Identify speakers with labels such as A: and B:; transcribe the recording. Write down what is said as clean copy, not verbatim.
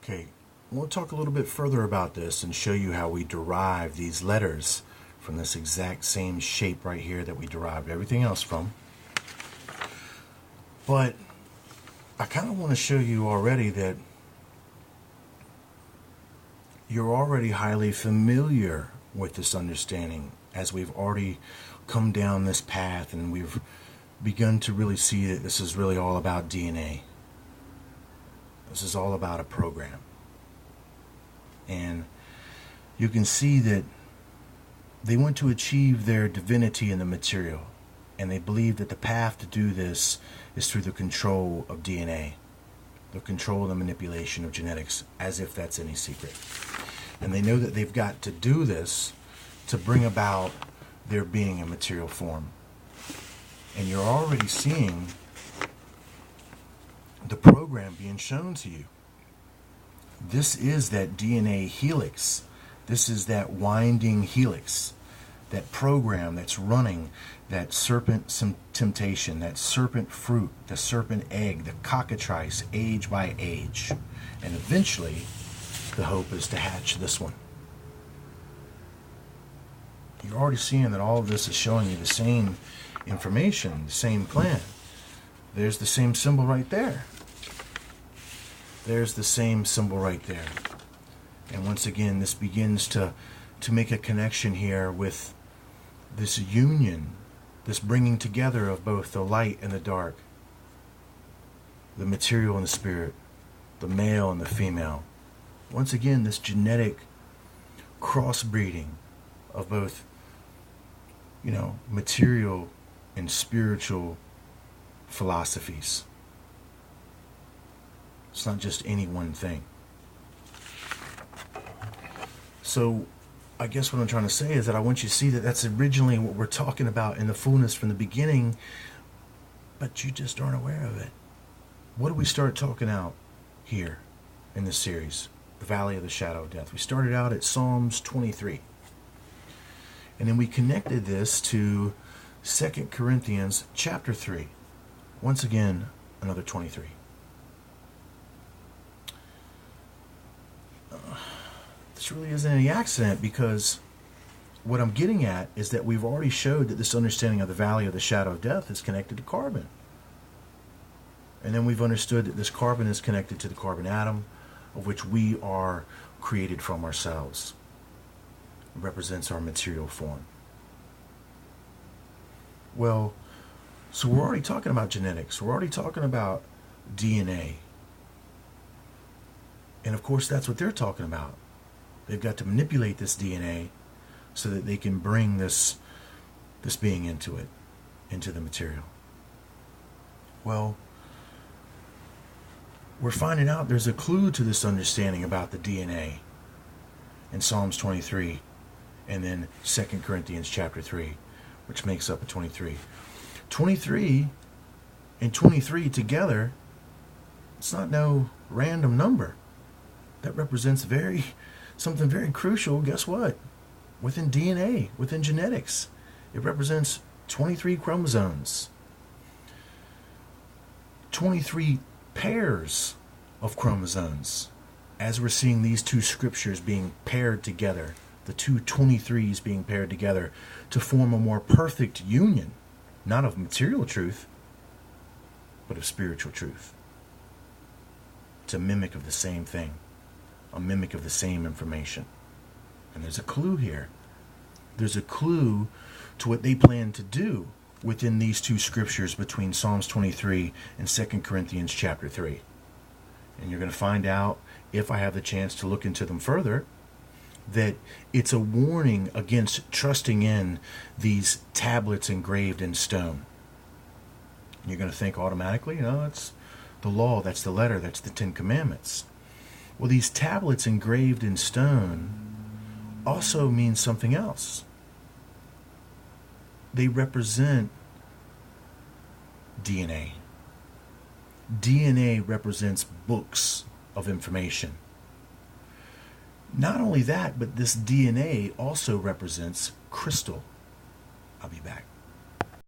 A: Okay, we'll talk a little bit further about this and show you how we derive these letters from this exact same shape right here that we derived everything else from. But I kind of want to show you already that you're already highly familiar with this understanding, as we've already come down this path and we've begun to really see that this is really all about DNA. This is all about a program. And you can see that they want to achieve their divinity in the material, and they believe that the path to do this is through the control of DNA, the control and the manipulation of genetics, as if that's any secret. And they know that they've got to do this to bring about their being in material form. And you're already seeing the program being shown to you. This is that DNA helix. This is that winding helix, that program that's running, that serpent temptation, that serpent fruit, the serpent egg, the cockatrice, age by age. And eventually, the hope is to hatch this one. You're already seeing that all of this is showing you the same information, the same plan. There's the same symbol right there. There's the same symbol right there. And once again, this begins to make a connection here with this union, this bringing together of both the light and the dark, the material and the spirit, the male and the female. Once again, this genetic crossbreeding of both, material and spiritual philosophies. It's not just any one thing. So I guess what I'm trying to say is that I want you to see that that's originally what we're talking about in the fullness from the beginning, but you just aren't aware of it. What do we start talking out here in this series? The Valley of the Shadow of Death. We started out at Psalms 23. And then we connected this to 2 Corinthians chapter 3. Once again, another 23. This really isn't any accident, because what I'm getting at is that we've already showed that this understanding of the Valley of the Shadow of Death is connected to carbon. And then we've understood that this carbon is connected to the carbon atom, of which we are created from ourselves. It represents our material form. Well, so we're already talking about genetics. We're already talking about DNA. And of course, that's what they're talking about. They've got to manipulate this DNA so that they can bring this being into it, into the material. Well, we're finding out there's a clue to this understanding about the DNA in Psalms 23 and then 2 Corinthians chapter 3, which makes up a 23. 23 and 23 together, it's not no random number. That represents something very crucial. Guess what? Within DNA, within genetics, it represents 23 chromosomes, 23 pairs of chromosomes. As we're seeing these two scriptures being paired together, the two 23s being paired together to form a more perfect union, not of material truth, but of spiritual truth. It's a mimic of the same thing, a mimic of the same information. And there's a clue here. There's a clue to what they plan to do within these two scriptures between Psalms 23 and 2 Corinthians chapter 3. And you're going to find out, if I have the chance to look into them further, that it's a warning against trusting in these tablets engraved in stone. You're going to think automatically, it's the law, that's the letter, that's the Ten Commandments. Well, these tablets engraved in stone also mean something else. They represent DNA. DNA represents books of information. Not only that, but this DNA also represents crystal. I'll be back.